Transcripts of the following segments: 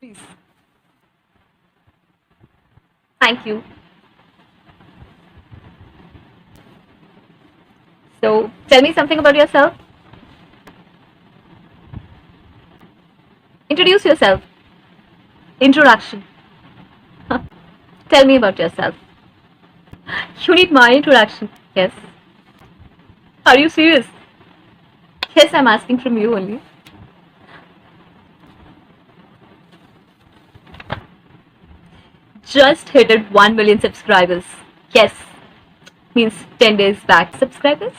Please. Thank you. So, tell me something about yourself. Introduce yourself. Introduction. Tell me about yourself. You need my introduction. Yes. Are you serious? Yes, I'm asking from you only. Just hit it 1 million subscribers. Yes. Means 10 days back. Subscribers?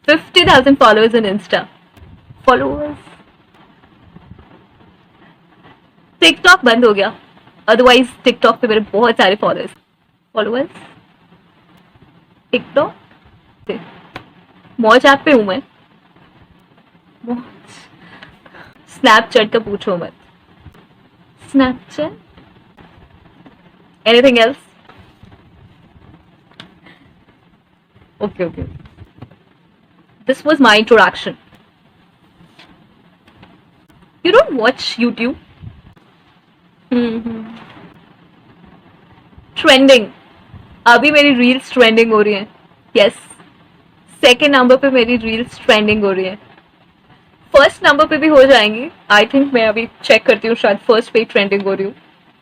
50,000 followers on Insta. Followers? TikTok बंद हो गया. Otherwise TikTok पे मेरे बहुत सारे followers. TikTok मौज app पे हूं मैं. स्नैपचैट का पूछो मत. Snapchat. Anything else? Okay okay. This was my introduction. You don't watch YouTube? Trending. अभी मेरी रील्स ट्रेंडिंग हो रही हैं. यस. सेकेंड नंबर पे मेरी रील्स ट्रेंडिंग हो रही है. फर्स्ट नंबर पे भी हो जाएंगी. आई थिंक मैं अभी चेक करती हूँ, शायद फर्स्ट पे ट्रेंडिंग हो रही हूँ.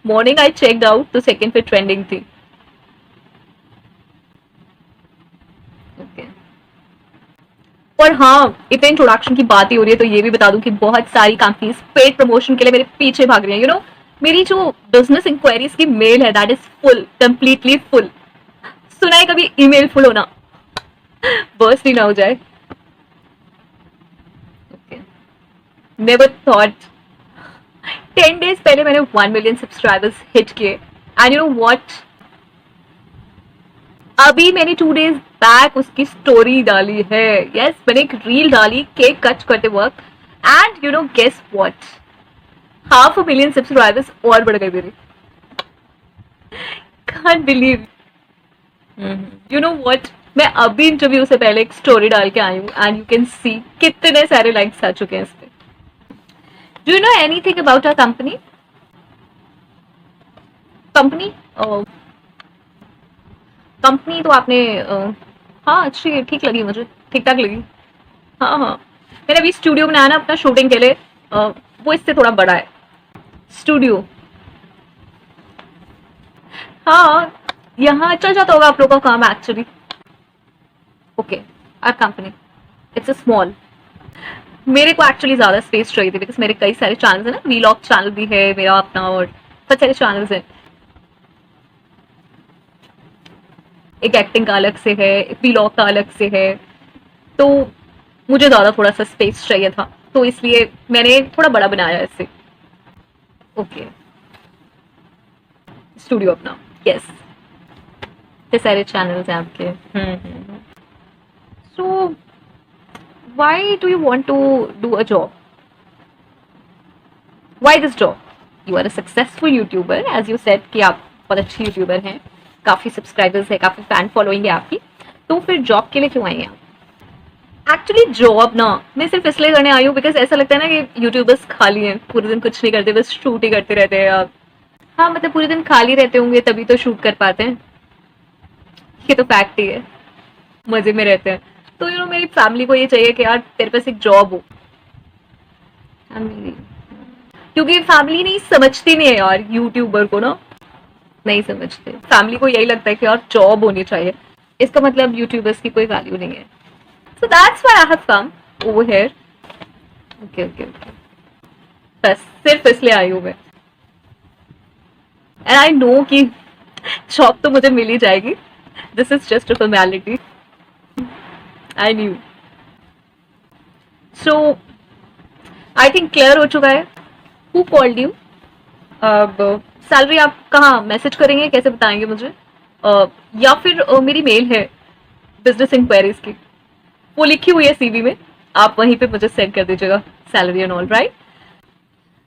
मॉर्निंग आई चेकड आउट तो सेकेंड पे ट्रेंडिंग थी. ओके. और हाँ, इतने इंट्रोडक्शन की बात ही हो रही है तो ये भी बता दूं कि बहुत सारी कंपनीज पेड प्रमोशन के लिए मेरे पीछे भाग रही हैं. मेरी जो बिजनेस इंक्वायरीज की मेल है that is full, completely full. सुना है कभी ईमेल फुल होना? बर्स्ट ही ना हो जाए. ओके. Never thought. 10 डेज पहले मैंने 1 मिलियन सब्सक्राइबर्स हिट किए. एंड यू नो व्हाट, अभी मैंने 2 डेज बैक उसकी स्टोरी डाली है. यस, मैंने एक रील डाली केक कट करते वक्त. And you know guess what, 500,000 subscribers और बढ़ गए मेरे. Can't believe. You know what, मैं अभी इंटरव्यू से पहले एक स्टोरी डाल के आई हूँ एंड यू कैन सी कितने सारे लाइक्स आ चुके हैं इस पे. Do you know anything about our company? Company तो आपने हाँ अच्छी ठीक लगी मुझे, ठीक ठाक लगी. हाँ हाँ. मैंने अभी स्टूडियो बनाया ना अपना शूटिंग के लिए. वो इससे थोड़ा बड़ा है स्टूडियो. हाँ, यहाँ चल जाता होगा आप लोगों का काम actually. Okay. Our company it's a small. मेरे को एक्चुअली ज्यादा स्पेस चाहिए थी बिकॉज मेरे कई सारे चैनल्स है ना. वीलॉग चैनल भी है मेरा अपना और बहुत सारे चैनल्स हैं. एक एक्टिंग का अलग से है, एक वीलॉग का अलग से है. तो मुझे ज्यादा थोड़ा सा स्पेस चाहिए था तो इसलिए मैंने थोड़ा बड़ा बनाया इसे. ओके. स्टूडियो अपना. यस. इतने सारे चैनल्स हैं आपके. सो why do you want to do a job? Why this job? You are a successful YouTuber, as you said कि आप बहुत अच्छी यूट्यूबर हैं, काफी सब्सक्राइबर्स है, काफी फैन फॉलोइंग है आपकी. तो फिर जॉब के लिए क्यों आई हैं आप? एक्चुअली जॉब ना मैं सिर्फ इसलिए करने आई हूँ बिकॉज ऐसा लगता है ना कि यूट्यूबर्स खाली हैं, पूरे दिन कुछ नहीं करते, बस शूट ही करते रहते हैं आप. हाँ मतलब पूरे दिन खाली रहते होंगे तभी तो शूट कर पाते हैं. ये तो फैक्ट ही है. मजे में रहते हैं. तो मेरी फैमिली को ये चाहिए कि यार तेरे पास एक जॉब हो. क्योंकि फैमिली नहीं समझती नहीं है यार यूट्यूबर को ना, नहीं समझते. फैमिली को यही लगता है कि यार जॉब होनी चाहिए, इसका मतलब यूट्यूबर्स की कोई वैल्यू नहीं है. So that's why I have come over here. Okay okay okay. बस सिर्फ इसलिए आई हूँ मैं. एंड आई नो कि जॉब तो मुझे मिल ही जाएगी. This is just a formality. I knew. So I think clear हो चुका है. Who called you? अब सैलरी आप कहाँ मैसेज करेंगे, कैसे बताएंगे मुझे? या फिर मेरी मेल है बिजनेस इंक्वायरीज की, वो लिखी हुई है सीवी में, आप वहीं पे मुझे सेंड कर दीजिएगा सैलरी एंड ऑल. राइट.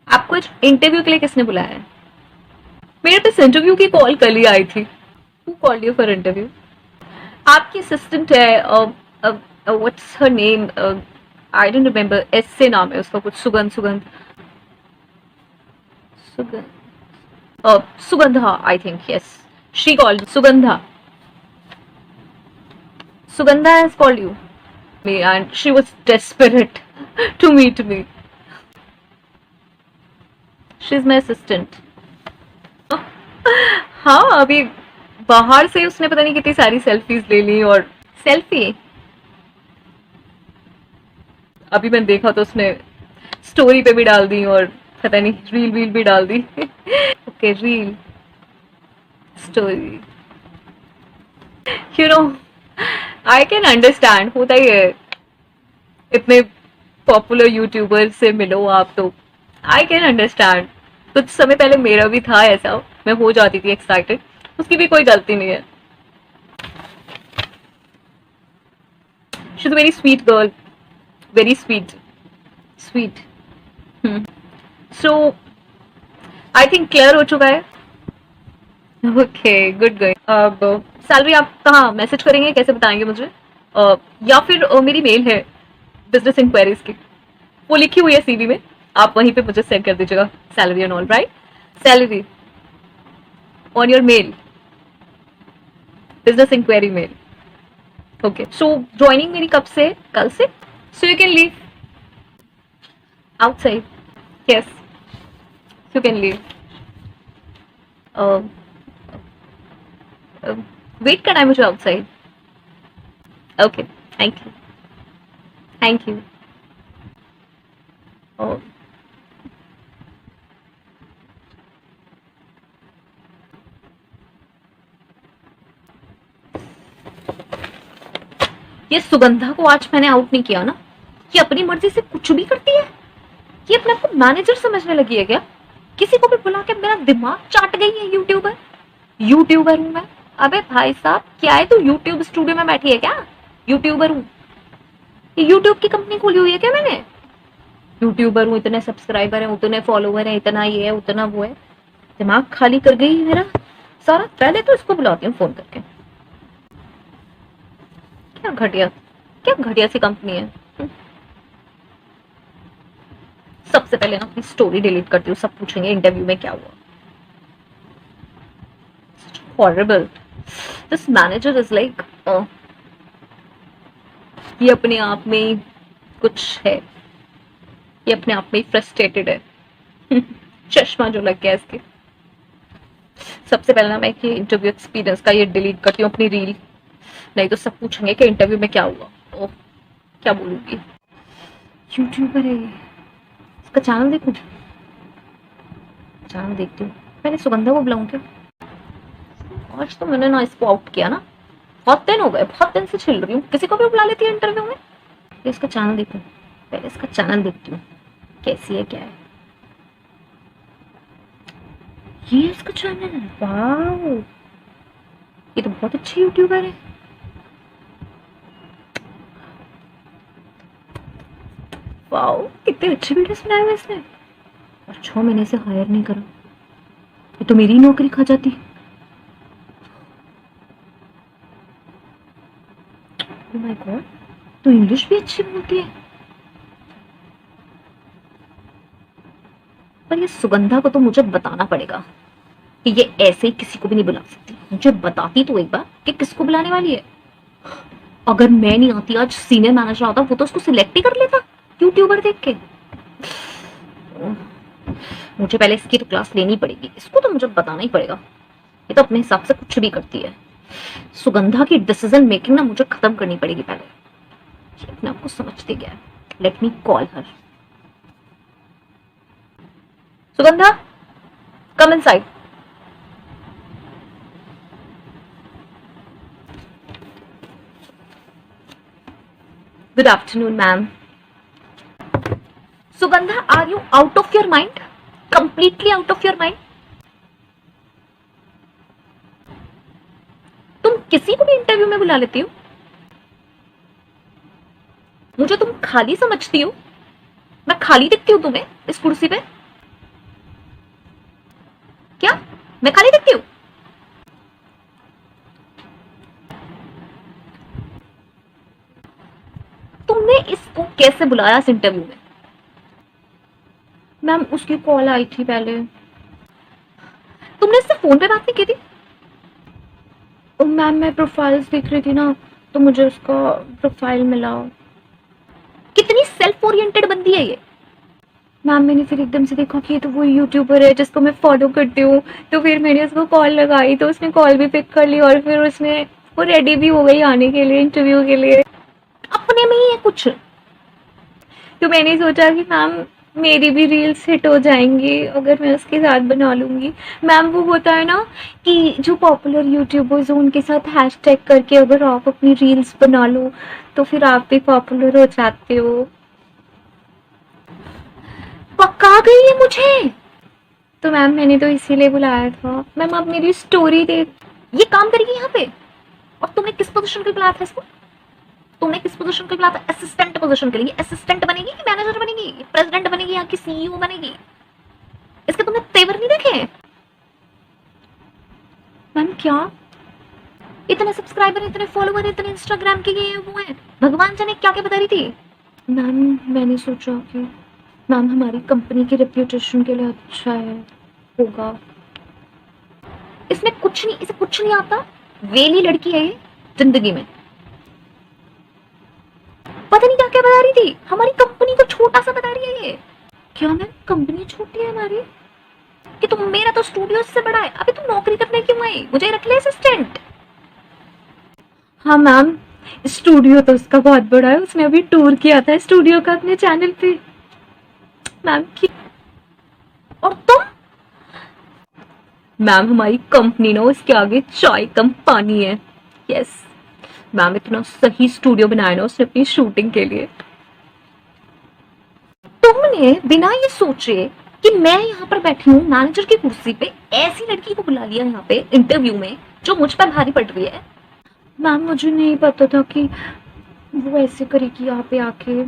आपको इंटरव्यू के लिए किसने बुलाया है? मेरे पास इंटरव्यू की कॉल कल ही आई थी. Who called you for interview? आपकी असिस्टेंट है, what's her name, I don't remember, S से नाम है उसका कुछ, सुगंध. Sugandha, I think, yes. She called Sugandha. Sugandha has called you. Me, and she was desperate to meet me. She's my assistant. हाँ, अभी बाहर से उसने पता नहीं कितनी सारी सेल्फीज ले ली। और सेल्फी अभी मैंने देखा तो उसने स्टोरी पे भी डाल दी और पता नहीं रील वील भी डाल दी। Okay, reel story, you know, I can understand. होता ही है, इतने पॉपुलर यूट्यूबर से मिलो आप तो आई कैन अंडरस्टैंड। कुछ समय पहले मेरा भी था ऐसा, मैं हो जाती थी एक्साइटेड, उसकी भी कोई गलती नहीं है। She is very sweet girl, very sweet sweet. So I think clear हो चुका है। Okay, good good. अब सैलरी आप कहाँ मैसेज करेंगे, कैसे बताएंगे मुझे? या फिर मेरी मेल है बिजनेस इंक्वायरीज की, वो लिखी हुई है सीवी में, आप वहीं पे मुझे सेंड कर दीजिएगा salary and all, right? Salary on your mail, business inquiry mail. Okay, so joining मेरी कब से? कल से। So you can leave outside. Yes, you can leave. Wait करना है मुझे outside. Okay, thank you, thank you. ये सुगंधा को आज मैंने आउट नहीं किया ना, ये अपनी मर्जी से कुछ भी करती है। ये अपने आप को मैनेजर समझने लगी है क्या? किसी को भी बुला के मेरा दिमाग चाट गई है। यूट्यूबर, यूट्यूबर हूं मैं। अबे भाई साहब, क्या है तू यूट्यूब स्टूडियो में बैठी है क्या? यूट्यूबर हूँ, यूट्यूब की कंपनी खोली हुई है क्या मैंने? यूट्यूबर हूँ, इतने सब्सक्राइबर है, उतने फॉलोवर है, इतना ये है, उतना वो है। दिमाग खाली कर गई मेरा सारा। पहले तो इसको बुलाती हूँ फोन करके। क्या घटिया, क्या घटिया सी कंपनी है। सबसे पहले ना अपनी स्टोरी डिलीट करती हूँ, सब पूछेंगे इंटरव्यू में क्या हुआ। Horrible, this manager is like, ये अपने आप में कुछ है, ये अपने आप में फ्रस्ट्रेटेड है। चश्मा जो लग गया इसके। सबसे पहले ना मैं इंटरव्यू एक्सपीरियंस का ये डिलीट करती हूँ अपनी रील, नहीं तो सब पूछेंगे कि इंटरव्यू में क्या हुआ। ओह, क्या बोलूंगी। यूट्यूबर है ये, इसका चैनल देखूं? चैनल देखती हूँ। मैंने सुगंधा को बुलाऊं क्या? आज तो मैंने ना इसको आउट किया ना, बहुत दिन हो गए, बहुत दिन से छिल रही हूँ। किसी को भी बुला लेती है इंटरव्यू में। इसका चैनल देखूं, पहले इसका चैनल देखती हूँ कैसी है, क्या है। ये इसका चैनल है, वाह, ये तो बहुत अच्छी यूट्यूबर है। वाह, कितने अच्छे वीडियोस बनाए हुए इसने। और 6 महीने से हायर नहीं करा, ये तो मेरी नौकरी खा जाती। ओह माय गॉड, तो इंग्लिश भी अच्छी बोलती है। पर ये सुगंधा को तो मुझे बताना पड़ेगा कि ये ऐसे ही किसी को भी नहीं बुला सकती। मुझे बताती तो एक बार कि किसको बुलाने वाली है। अगर मैं नहीं आती, आज सीनियर मैनेजर आता, वो तो उसको सिलेक्ट ही कर लेता यूट्यूबर देख के। मुझे पहले इसकी तो क्लास लेनी पड़ेगी, इसको तो मुझे बताना ही पड़ेगा। ये तो अपने हिसाब से कुछ भी करती है। सुगंधा की डिसीजन मेकिंग ना मुझे खत्म करनी पड़ेगी पहले। ये अपने आप को समझती क्या है। Let me call her. Sugandha, come inside. Good afternoon ma'am. Sugandha, are you out of your mind? Completely out of your mind? तुम किसी को भी इंटरव्यू में बुला लेती हो? मुझे तुम खाली समझती हो? मैं खाली दिखती हूँ तुम्हें इस कुर्सी पे? क्या मैं खाली दिखती हूँ? तुमने इसको कैसे बुलाया इस इंटरव्यू में? मैम, उसकी कॉल आई थी पहले, तुमने इससे फोन पे बात नहीं की थी? मैम मैं प्रोफाइल्स देख रही थी ना, तो मुझे उसका प्रोफाइल मिला। कितनी सेल्फ ओरिएंटेड बंदी है ये। मैम मैंने फिर एकदम से देखा कि ये तो वो यूट्यूबर है जिसको मैं फॉलो करती हूँ, तो फिर मैंने उसको कॉल लगाई, तो उसने कॉल भी पिक कर ली और फिर उसने वो रेडी भी हो गई आने के लिए इंटरव्यू के लिए। अपने में ही है कुछ। तो मैंने सोचा कि मैम मेरी भी रील्स हिट हो जाएंगी अगर मैं उसके साथ बना लूँगी। मैम वो होता है ना कि जो पॉपुलर यूट्यूबर्स हैं उनके साथ हैशटैग करके अगर आप अपनी रील्स बना लो तो फिर आप भी पॉपुलर हो जाते हो। पक्का गई है मुझे। तो मैम मैंने तो इसीलिए बुलाया था। मैम आप मेरी स्टोरी देख, ये काम करेगी यहाँ पे। और तुमने किस पोजीशन के लिए बुलाया था इसको? तुमने किस पोजीशन के लिए बुलाया था? असिस्टेंट पोजीशन के लिए। असिस्टेंट बनेगी कि मैनेजर बनेगी, प्रेसिडेंट बनेगी, यहाँ की सीईओ बनेगी? इसके तुमने तेवर नहीं देखे? मैम क्या इतने सब्सक्राइबर, इतने फॉलोवर, इतने इंस्टाग्राम के ये वो है, भगवान जाने क्या क्या बता रही थी। मैम मैंने सोचा कि मैम हमारी कंपनी की रेप्यूटेशन के लिए अच्छा है, होगा। इसमें कुछ नहीं, इसे कुछ नहीं आता। वेली लड़की है ये जिंदगी में। पता नहीं क्या क्या बता रही थी, हमारी कंपनी को छोटा सा बता रही है ये। क्या मैम कंपनी छोटी है हमारी? कि तुम, मेरा तो स्टूडियो से बड़ा है। अबे तुम नौकरी करने क्यों आई? मुझे रख ले असिस्टेंट। हाँ मैम स्टूडियो तो उसका बहुत बड़ा है, उसने अभी टूर किया था स्टूडियो का अपने चैनल पे। मैम की और तुम? मैम हमारी कंपनी ना उसके आगे चाय कम पानी है। यस मैम इतना सही स्टूडियो बनाया ना उसने अपनी शूटिंग के लिए। तुमने बिना ये सोचे कि मैं यहाँ पर बैठी हूँ मैनेजर की कुर्सी पे, ऐसी लड़की को बुला लिया यहाँ पे इंटरव्यू में जो मुझ पर भारी पड़ रही है। मैम मुझे नहीं पता था कि वो ऐसे करेगी यहाँ पे आके।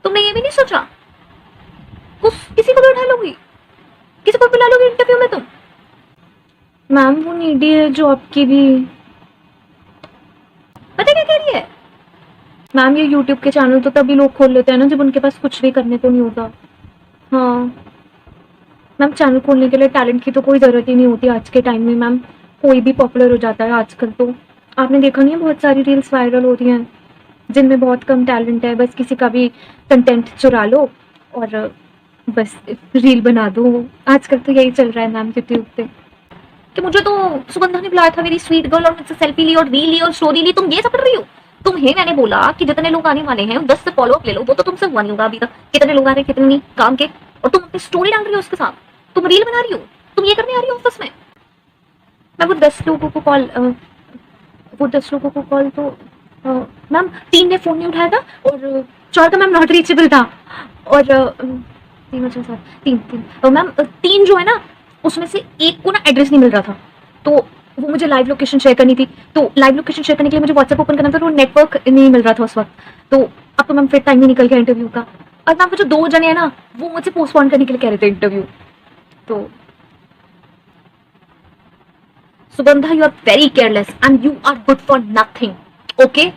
तुमने ये भी नहीं सोचा किसी को भी उठा लोगी, किसी को बुला लोगी इंटरव्यू में तुम? मैम वो नीडी है जॉब की भी। पता क्या कह रही है? मैम ये यूट्यूब के चैनल तो तभी लोग खोल लेते हैं ना जब उनके पास कुछ भी करने को नहीं होता। हाँ मैम चैनल खोलने के लिए टैलेंट की तो कोई ज़रूरत ही नहीं होती आज के टाइम में। मैम कोई भी पॉपुलर हो जाता है आजकल। तो आपने देखा नहीं है बहुत सारी रील्स वायरल हो रही हैं जिनमें बहुत कम टैलेंट है, बस किसी का भी कंटेंट चुरा लो और बस रील बना दो। आजकल तो यही चल रहा है मैम यूट्यूब पे। कि मुझे तो सुगंधा ने बुलाया था, मेरी स्वीट गर्ल, और मुझसे सेल्फी ली और रील ली और स्टोरी ली। तुम ये सब कर रही हो? तुम्हें मैंने बोला कि जितने लोग आने वाले हैं 10 से फॉलो अप ले लो, वो तो तुमसे हुआ नहीं होगा अभी तक। कितने लोग आ रहे हैं, कितने नहीं काम के, और तुम अपनी स्टोरी डाल रही हो उसके साथ, तुम रील बना रही हो, तुम ये करने आ रही हो ऑफिस में। मैं वो 10 लोगों को कॉल तो मैम 3 ने फोन नहीं उठाया था और 4 का मैम नॉट रीचेबल था। और 3 मैम 3 जो है ना उसमें से एक को ना एड्रेस नहीं मिल रहा था, तो वो मुझे लाइव लोकेशन शेयर करनी थी। तो लाइव लोकेशन शेयर करने के लिए मुझे व्हाट्सएप ओपन करना था, तो नेटवर्क नहीं मिल रहा था उस वक्त। तो अब तो मैम फिर टाइम ही निकल गया इंटरव्यू का। और मैम वो जो 2 जने हैं ना वो मुझसे पोस्टपोन करने के लिए कह रहे थे इंटरव्यू। तो Sugandha you are very careless and you are good for nothing, okay?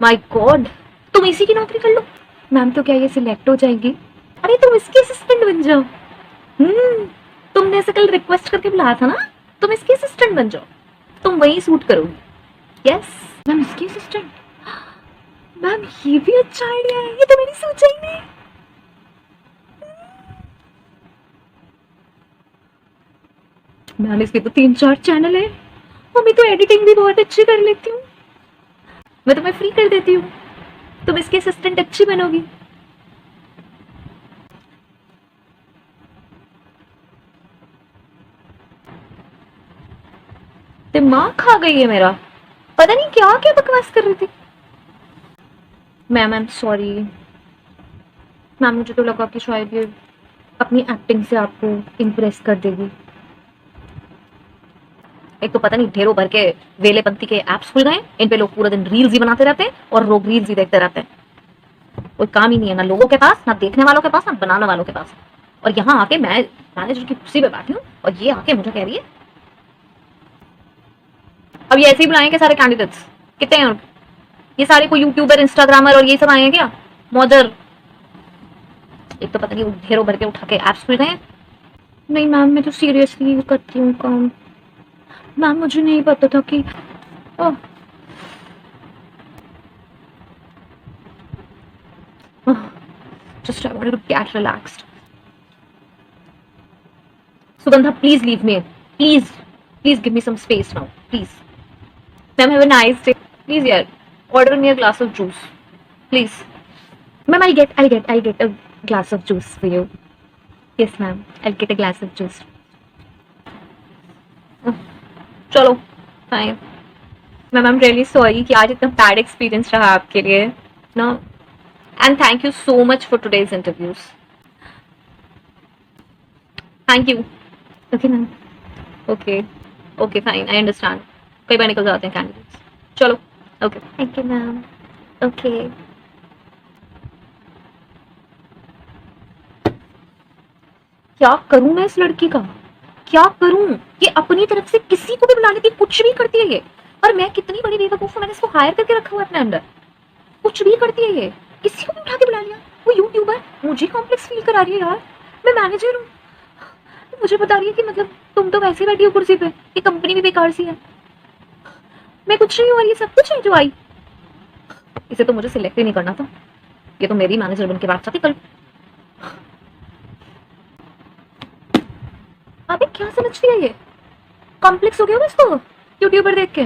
My God तुम इसी की नौकरी कर लो। मैम तो क्या ये सिलेक्ट हो जाएगी? अरे तुम इसकी असिस्टेंट बन जाओ। तुमने ऐसे कल रिक्वेस्ट करके बुलाया था ना, तुम इसकी असिस्टेंट बन जाओ, तुम वही सूट करोगी। यस मैम इसकी असिस्टेंट। मैम ये भी अच्छा आइडिया है, ये तो मैंने सोचा ही नहीं। मैम इसके तो 3-4 चैनल है, और मैं तो एडिटिंग भी बहुत अच्छी कर लेती हूँ। मैं तुम्हें फ्री कर देती हूँ, तुम इसकी असिस्टेंट अच्छी बनोगी। दिमाग खा गई है मेरा, पता नहीं क्या क्या बकवास कर रही थी। Ma'am I am sorry ma'am, मुझे तो लगा कि शायद ये अपनी एक्टिंग से आपको इम्प्रेस कर देगी। एक तो पता नहीं ढेरों भर के वेलेपंथी के ऐप्स खुल गए, इन पे लोग पूरा दिन रील्स ही बनाते रहते हैं और लोग रील्स ही देखते रहते हैं। कोई काम ही नहीं है ना लोगों के पास, ना देखने वालों के पास, ना बनाने वालों के पास। और यहाँ आके मैं मैनेजर की कुर्सी पे बैठी हूँ और ये आके मुझे कह रही है। अब ये ऐसे ही बुलाएंगे सारे कैंडिडेट्स, कितने हैं ये सारे कोई यूट्यूबर, इंस्टाग्रामर और ये सब आए हैं क्या? मदर, एक तो पता नहीं ढेरों भर के उठा के एप्स खुल गए। नहीं मैम, मैं तो सीरियसली करती हूँ काम। मैम मुझे नहीं पता था कि just I wanted to get relaxed. Sugandha, please leave me. Please, please give me some space now. Please. Ma'am, have a nice day. Please, yeah. Order me a glass of juice. Please. Ma'am, I'll get a glass of juice for you. Yes, ma'am. I'll get a glass of juice. चलो, fine. Ma'am, I'm really sorry कि आज इतना bad experience रहा आपके लिए, ना. And thank you so much for today's interviews. Thank you. Okay, ma'am. Okay. Okay, fine. I understand. कई बार निकल जाते हैं candidates. चलो. Okay. Thank you, ma'am. Okay. क्या करूं मैं इस लड़की का? क्या करूं? ये अपनी तरफ से किसी को भी बुला लेती, कुछ भी करती है ये। और मैं कितनी बड़ी बेवकूफ हूं, मैंने इसको हायर करके रखा हुआ है अपने अंदर। कुछ भी करती है ये, किसी को भी उठा के बुला लिया। वो यूट्यूबर मुझे कॉम्प्लेक्स फील करा रही है यार। मैं मैनेजर हूँ, मुझे बता रही है कि मतलब तुम तो वैसे बैठी हो कुर्सी पे, ये कंपनी भी बेकार सी है। मैं कुछ नहीं हूँ और ये सब कुछ है जो आई। इसे तो मुझे सिलेक्ट ही नहीं करना था, ये तो मेरी मैनेजर बन के बात चाहती कल। अबे क्या समझती है ये? कॉम्प्लेक्स हो गया होगा इसको यूट्यूबर देख के।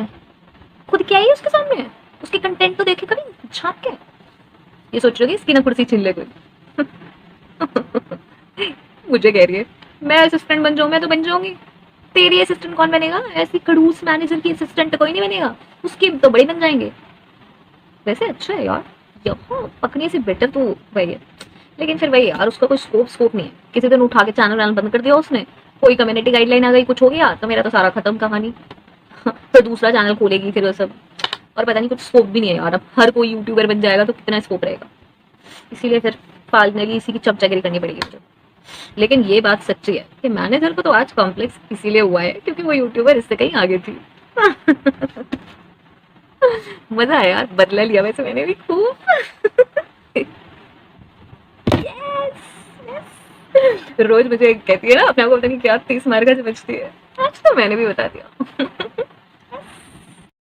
खुद क्या है उसके सामने, उसके कंटेंट तो देखे कभी झांक के। ये सोच रही है इसकी ना कुर्सी छीन ले कोई। मुझे कह रही है मैं असिस्टेंट बन जाऊं, मैं तो बन जाऊंगी। तेरी असिस्टेंट कौन बनेगा? ऐसी खड़ूस मैनेजर की असिस्टेंट कोई नहीं बनेगा, उसकी तो बड़ी बन जाएंगे। वैसे अच्छा है यार, यहाँ पकड़ने से बेटर तो वही है। लेकिन फिर वही यार, उसका कोई स्कोप नहीं है। किसी दिन उठा के चैनल बंद कर दिया उसने, कोई कम्युनिटी गाइडलाइन आ गई, कुछ हो गया तो मेरा तो सारा खत्म कहानी। तो दूसरा चैनल खोलेगी फिर वो सब, और पता नहीं कुछ स्कोप भी नहीं है यार। अब हर कोई यूट्यूबर बन जाएगा तो कितना स्कोप रहेगा। इसीलिए फिर फाइनली इसी की चपचागिरी करनी पड़ेगी मुझे। लेकिन ये बात सच्ची है कि मैनेजर को तो आज कॉम्प्लेक्स इसीलिए हुआ है क्योंकि वो यूट्यूबर इससे कहीं आगे थी। मजा आया यार, बदला लिया वैसे मैंने भी खूब। रोज मुझे कहती है ना अपने आप को, पता नहीं क्या 30 मार का समझती है। आज तो मैंने भी बता दिया।